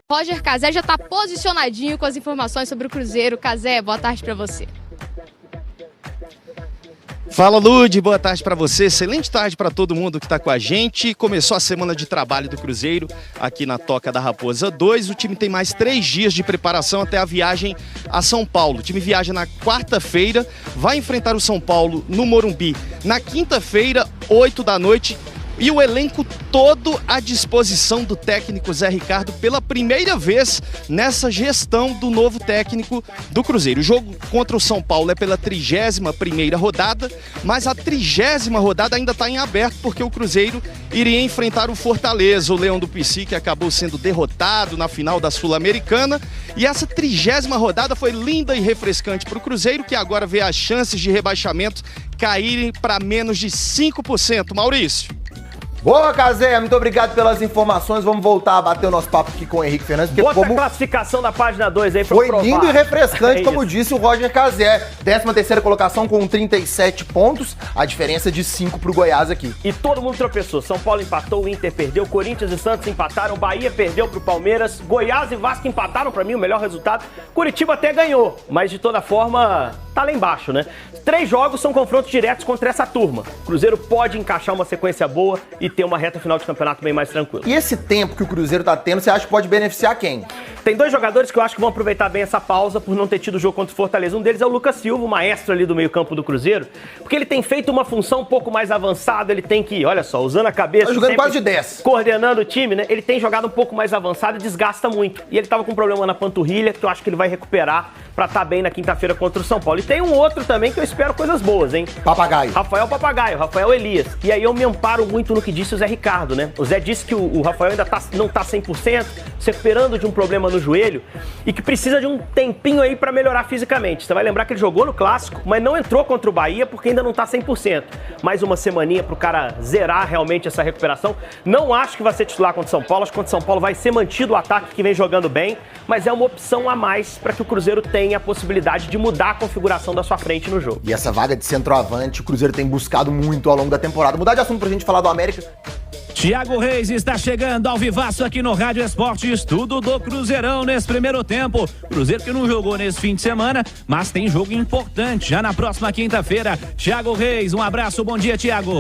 Roger Cazé já está posicionadinho com as informações sobre o Cruzeiro. Cazé, boa tarde para você. Fala, Lud, boa tarde para você, excelente tarde para todo mundo que está com a gente. Começou a semana de trabalho do Cruzeiro aqui na Toca da Raposa 2. O time tem mais 3 dias de preparação até a viagem a São Paulo. O time viaja na quarta-feira, vai enfrentar o São Paulo no Morumbi na quinta-feira, 8 da noite. E o elenco todo à disposição do técnico Zé Ricardo pela primeira vez nessa gestão do novo técnico do Cruzeiro. O jogo contra o São Paulo é pela 31ª rodada, mas a 30ª rodada ainda está em aberto porque o Cruzeiro iria enfrentar o Fortaleza, o Leão do Pici, que acabou sendo derrotado na final da Sul-Americana. E essa 30ª rodada foi linda e refrescante para o Cruzeiro, que agora vê as chances de rebaixamento caírem para menos de 5%. Maurício. Boa, Cazé, muito obrigado pelas informações. Vamos voltar a bater o nosso papo aqui com o Henrique Fernandes. Bota a classificação da página 2 aí pra Foi provar. lindo e refrescante, como disse o Roger Cazé. 13ª colocação com 37 pontos, a diferença de 5 pro Goiás aqui. E todo mundo tropeçou. São Paulo empatou, o Inter perdeu, Corinthians e Santos empataram, Bahia perdeu pro Palmeiras, Goiás e Vasco empataram, pra mim o melhor resultado. Curitiba até ganhou, mas de toda forma tá lá embaixo, né? 3 jogos são confrontos diretos contra essa turma. O Cruzeiro pode encaixar uma sequência boa e ter uma reta final de campeonato bem mais tranquila. E esse tempo que o Cruzeiro tá tendo, você acha que pode beneficiar quem? Tem 2 jogadores que eu acho que vão aproveitar bem essa pausa por não ter tido o jogo contra o Fortaleza. Um deles é o Lucas Silva, o maestro ali do meio-campo do Cruzeiro, porque ele tem feito uma função um pouco mais avançada, ele tem que, olha só, usando a cabeça, tá jogando quase de 10. Coordenando o time, né? Ele tem jogado um pouco mais avançado e desgasta muito. E ele tava com um problema na panturrilha, que eu acho que ele vai recuperar pra estar bem na quinta-feira contra o São Paulo. E tem um outro também que eu espero coisas boas, hein? Papagaio. Rafael Papagaio, Rafael Elias. E aí eu me amparo muito no que disse o Zé Ricardo, né? O Zé disse que o Rafael ainda não tá 100%, se recuperando de um problema no joelho e que precisa de um tempinho aí pra melhorar fisicamente. Você vai lembrar que ele jogou no Clássico, mas não entrou contra o Bahia porque ainda não tá 100%. Mais uma semaninha pro cara zerar realmente essa recuperação. Não acho que vai ser titular contra o São Paulo, acho que contra o São Paulo vai ser mantido o ataque que vem jogando bem, mas é uma opção a mais para que o Cruzeiro tenha a possibilidade de mudar a configuração da sua frente no jogo. E essa vaga de centroavante, o Cruzeiro tem buscado muito ao longo da temporada. Mudar de assunto pra gente falar do América. Thiago Reis está chegando ao vivaço aqui no Rádio Esportes, tudo do Cruzeirão nesse primeiro tempo. Cruzeiro que não jogou nesse fim de semana, mas tem jogo importante já na próxima quinta-feira. Thiago Reis, um abraço, bom dia, Thiago.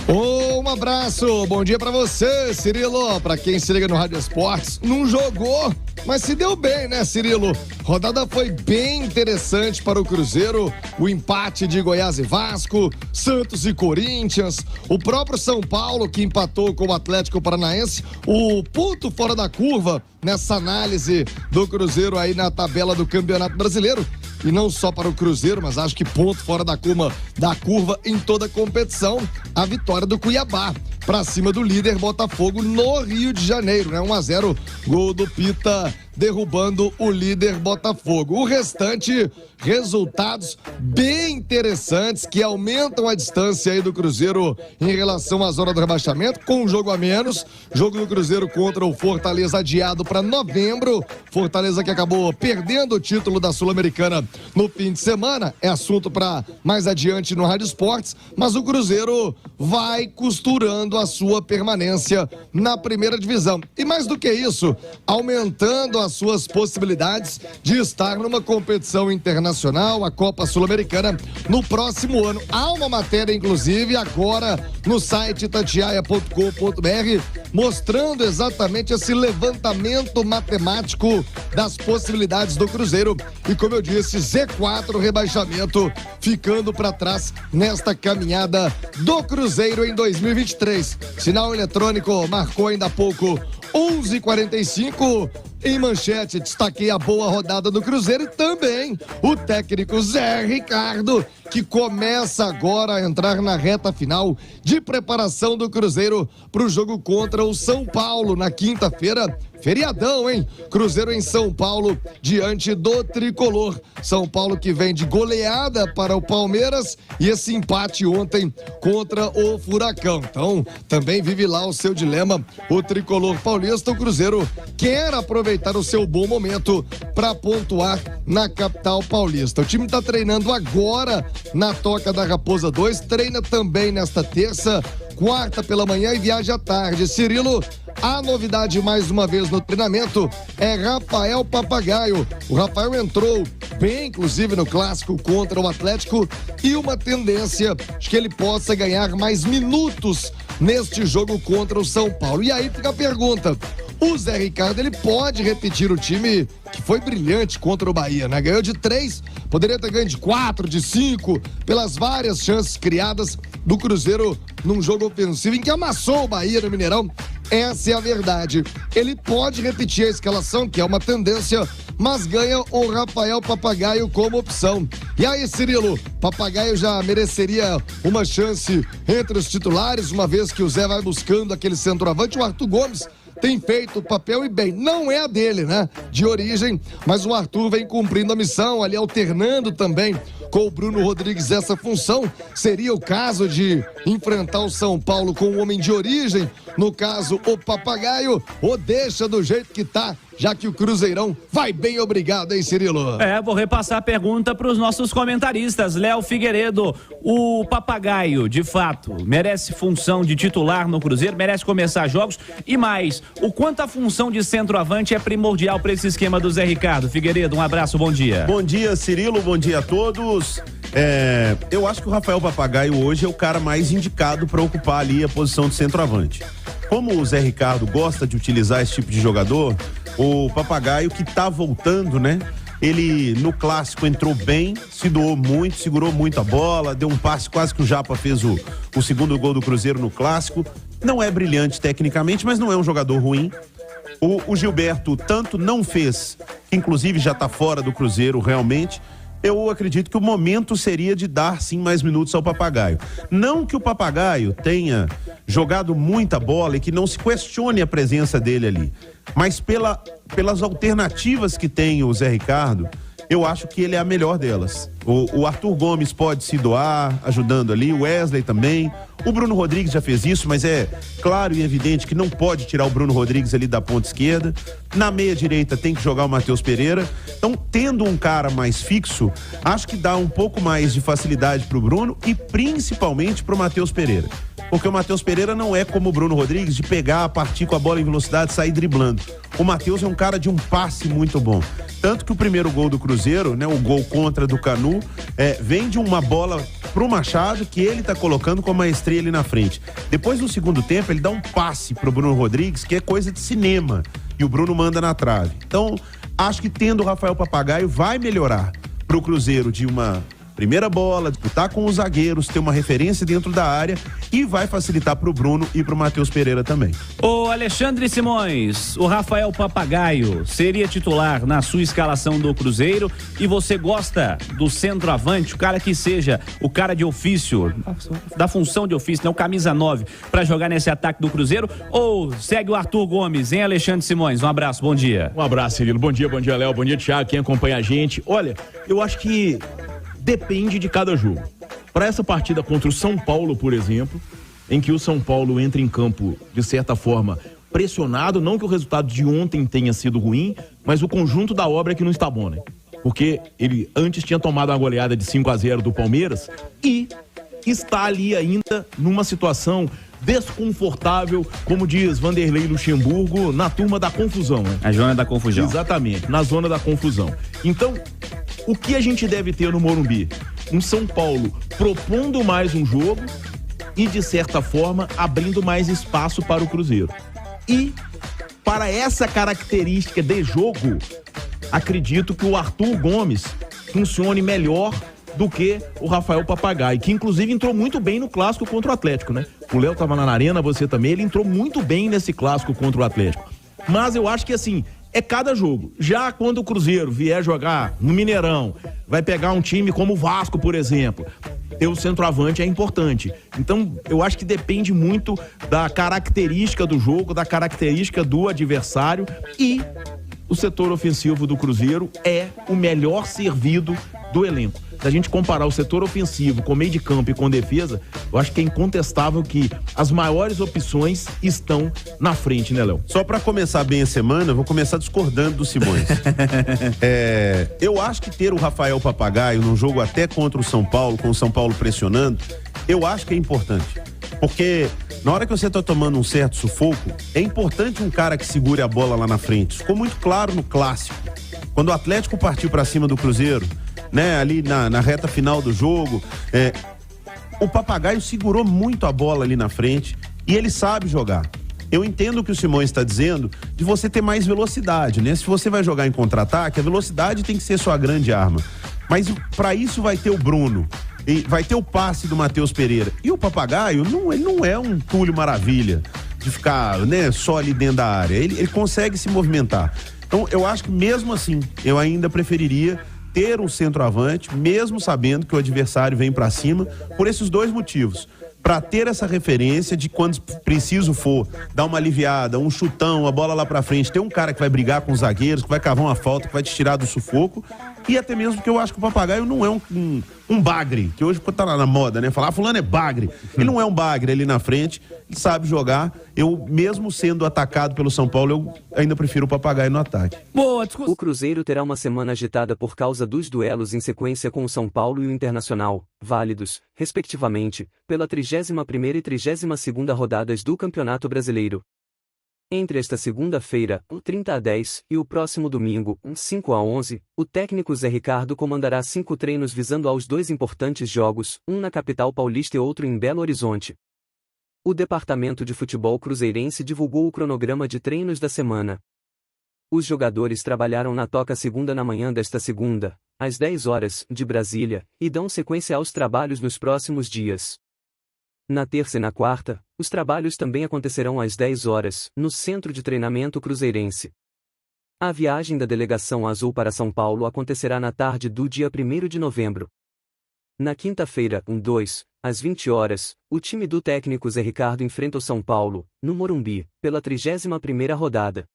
Um abraço, bom dia pra você, Cirilo. Pra quem se liga no Rádio Esportes, não jogou, mas se deu bem, né, Cirilo? Rodada foi bem interessante para o Cruzeiro, o empate de Goiás e Vasco, Santos e Corinthians, o próprio São Paulo que empatou com o Atlético Paranaense, o ponto fora da curva nessa análise do Cruzeiro aí na tabela do Campeonato Brasileiro. E não só para o Cruzeiro, mas acho que ponto fora da curva em toda a competição, a vitória do Cuiabá para cima do líder Botafogo no Rio de Janeiro, né? 1-0, gol do Pita derrubando o líder Botafogo. O restante, resultados bem interessantes que aumentam a distância aí do Cruzeiro em relação à zona do rebaixamento, com um jogo a menos. Jogo do Cruzeiro contra o Fortaleza adiado para novembro. Fortaleza que acabou perdendo o título da Sul-Americana no fim de semana. É assunto para mais adiante no Rádio Esportes, mas o Cruzeiro vai costurando a sua permanência na primeira divisão. E mais do que isso, aumentando as suas possibilidades de estar numa competição internacional, a Copa Sul-Americana, no próximo ano. Há uma matéria, inclusive, agora no site itatiaia.com.br, mostrando exatamente esse levantamento matemático das possibilidades do Cruzeiro. E como eu disse, Z4 rebaixamento ficando para trás nesta caminhada do Cruzeiro em 2023. Sinal eletrônico marcou ainda há pouco 11h45. Em manchete, destaquei a boa rodada do Cruzeiro e também o técnico Zé Ricardo, que começa agora a entrar na reta final de preparação do Cruzeiro para o jogo contra o São Paulo na quinta-feira. Feriadão, hein? Cruzeiro em São Paulo, diante do Tricolor. São Paulo que vem de goleada para o Palmeiras e esse empate ontem contra o Furacão. Então, também vive lá o seu dilema, o Tricolor paulista. O Cruzeiro quer aproveitar o seu bom momento para pontuar na capital paulista. O time está treinando agora na Toca da Raposa 2, treina também nesta terça, quarta pela manhã e viaja à tarde. Cirilo, A novidade mais uma vez no treinamento é Rafael Papagaio. O Rafael entrou bem, inclusive no clássico contra o Atlético, e uma tendência de que ele possa ganhar mais minutos neste jogo contra o São Paulo. E aí fica a pergunta: o Zé Ricardo, ele pode repetir o time que foi brilhante contra o Bahia, né? Ganhou de 3, poderia ter ganho de 4, de 5, pelas várias chances criadas do Cruzeiro num jogo ofensivo em que amassou o Bahia no Mineirão. Essa é a verdade. Ele pode repetir a escalação, que é uma tendência, mas ganha o Rafael Papagaio como opção. E aí, Cirilo, Papagaio já mereceria uma chance entre os titulares, uma vez que o Zé vai buscando aquele centroavante. O Arthur Gomes tem feito o papel e bem, não é a dele, né? De origem, mas o Arthur vem cumprindo a missão ali, alternando também com o Bruno Rodrigues essa função. Seria o caso de enfrentar o São Paulo com um homem de origem, no caso o Papagaio, ou deixa do jeito que tá, já que o Cruzeirão vai bem, obrigado, hein, Cirilo? Vou repassar a pergunta para os nossos comentaristas. Léo Figueiredo, o Papagaio, de fato, merece função de titular no Cruzeiro, merece começar jogos, e mais, o quanto a função de centroavante é primordial para esse esquema do Zé Ricardo. Figueiredo, um abraço, bom dia. Bom dia, Cirilo, bom dia a todos. Eu acho que o Rafael Papagaio hoje é o cara mais indicado para ocupar ali a posição de centroavante. Como o Zé Ricardo gosta de utilizar esse tipo de jogador, o Papagaio, que tá voltando, né? Ele no clássico entrou bem, se doou muito, segurou muito a bola, deu um passe, quase que o Japa fez o segundo gol do Cruzeiro no clássico. Não é brilhante tecnicamente, mas não é um jogador ruim. O Gilberto tanto não fez, que inclusive já tá fora do Cruzeiro realmente. Eu acredito que o momento seria de dar sim mais minutos ao Papagaio. Não que o Papagaio tenha jogado muita bola e que não se questione a presença dele ali, mas pelas alternativas que tem o Zé Ricardo, eu acho que ele é a melhor delas. O Arthur Gomes pode se doar, ajudando ali, o Wesley também. O Bruno Rodrigues já fez isso, mas é claro e evidente que não pode tirar o Bruno Rodrigues ali da ponta esquerda. Na meia direita tem que jogar o Matheus Pereira. Então, tendo um cara mais fixo, acho que dá um pouco mais de facilidade pro Bruno e principalmente pro Matheus Pereira. Porque o Matheus Pereira não é como o Bruno Rodrigues de pegar, partir com a bola em velocidade e sair driblando. O Matheus é um cara de um passe muito bom. Tanto que o primeiro gol do Cruzeiro, né, o gol contra do Canu, vem de uma bola pro Machado que ele tá colocando com a maestria ali na frente. Depois, no segundo tempo, ele dá um passe pro Bruno Rodrigues, que é coisa de cinema, e o Bruno manda na trave. Então, acho que tendo o Rafael Papagaio vai melhorar pro Cruzeiro de uma primeira bola, disputar com os zagueiros, ter uma referência dentro da área e vai facilitar pro Bruno e pro Matheus Pereira também. Ô Alexandre Simões, o Rafael Papagaio seria titular na sua escalação do Cruzeiro e você gosta do centroavante, o cara que seja o cara de ofício, da função de ofício, né, o camisa 9, pra jogar nesse ataque do Cruzeiro, ou segue o Arthur Gomes, hein, Alexandre Simões? Um abraço, bom dia. Um abraço, Cirilo, bom dia Léo, bom dia Thiago, quem acompanha a gente. Olha, eu acho que depende de cada jogo. Para essa partida contra o São Paulo, por exemplo, em que o São Paulo entra em campo, de certa forma, pressionado, não que o resultado de ontem tenha sido ruim, mas o conjunto da obra é que não está bom, né? Porque ele antes tinha tomado uma goleada de 5-0 do Palmeiras e está ali ainda numa situação desconfortável, como diz Vanderlei Luxemburgo, na turma da confusão, né? A zona da confusão. Exatamente, na zona da confusão. Então, o que a gente deve ter no Morumbi? Um São Paulo propondo mais um jogo e, de certa forma, abrindo mais espaço para o Cruzeiro. E, para essa característica de jogo, acredito que o Arthur Gomes funcione melhor do que o Rafael Papagaio, que inclusive entrou muito bem no clássico contra o Atlético, né? O Léo estava lá na arena, você também, ele entrou muito bem nesse clássico contra o Atlético. Mas eu acho que assim, é cada jogo. Já quando o Cruzeiro vier jogar no Mineirão, vai pegar um time como o Vasco, por exemplo, ter o centroavante é importante. Então, eu acho que depende muito da característica do jogo, da característica do adversário, e o setor ofensivo do Cruzeiro é o melhor servido do elenco. Se a gente comparar o setor ofensivo com meio de campo e com defesa, eu acho que é incontestável que as maiores opções estão na frente, né, Léo? Só pra começar bem a semana, eu vou começar discordando do Simões. Eu acho que ter o Rafael Papagaio num jogo até contra o São Paulo, com o São Paulo pressionando, eu acho que é importante. Porque na hora que você tá tomando um certo sufoco, é importante um cara que segure a bola lá na frente. Isso ficou muito claro no clássico. Quando o Atlético partiu pra cima do Cruzeiro, né, ali na reta final do jogo, o Papagaio segurou muito a bola ali na frente e ele sabe jogar. Eu entendo o que o Simões está dizendo de você ter mais velocidade, né? Se você vai jogar em contra-ataque, a velocidade tem que ser sua grande arma. Mas para isso vai ter o Bruno, e vai ter o passe do Matheus Pereira. E o Papagaio, ele não é um Túlio Maravilha de ficar, né, só ali dentro da área. Ele consegue se movimentar. Então eu acho que mesmo assim, eu ainda preferiria ter um centroavante, mesmo sabendo que o adversário vem para cima, por esses dois motivos. Para ter essa referência de quando preciso for dar uma aliviada, um chutão, a bola lá pra frente, ter um cara que vai brigar com os zagueiros, que vai cavar uma falta, que vai te tirar do sufoco, e até mesmo porque eu acho que o Papagaio não é um bagre, que hoje tá na moda, né? Falar, fulano é bagre. Ele não é um bagre ali na frente, ele sabe jogar. Eu, mesmo sendo atacado pelo São Paulo, eu ainda prefiro o Papagaio no ataque. Boa discussão. O Cruzeiro terá uma semana agitada por causa dos duelos em sequência com o São Paulo e o Internacional, válidos, respectivamente, pela 31ª e 32ª rodadas do Campeonato Brasileiro. Entre esta segunda-feira, 30/10, e o próximo domingo, 5/11, o técnico Zé Ricardo comandará 5 treinos visando aos 2 importantes jogos, um na capital paulista e outro em Belo Horizonte. O Departamento de Futebol Cruzeirense divulgou o cronograma de treinos da semana. Os jogadores trabalharam na Toca segunda na manhã desta segunda, às 10 horas, de Brasília, e dão sequência aos trabalhos nos próximos dias. Na terça e na quarta, os trabalhos também acontecerão às 10 horas, no Centro de Treinamento Cruzeirense. A viagem da delegação azul para São Paulo acontecerá na tarde do dia 1º de novembro. Na quinta-feira, 2, às 20 horas, o time do técnico Zé Ricardo enfrenta o São Paulo, no Morumbi, pela 31ª rodada.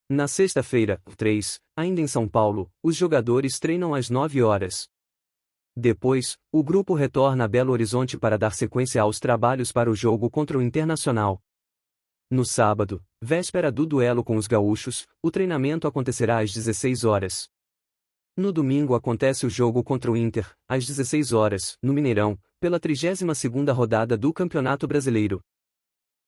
Na sexta-feira, 3, ainda em São Paulo, os jogadores treinam às 9 horas. Depois, o grupo retorna a Belo Horizonte para dar sequência aos trabalhos para o jogo contra o Internacional. No sábado, véspera do duelo com os gaúchos, o treinamento acontecerá às 16 horas. No domingo acontece o jogo contra o Inter, às 16 horas, no Mineirão, pela 32ª rodada do Campeonato Brasileiro.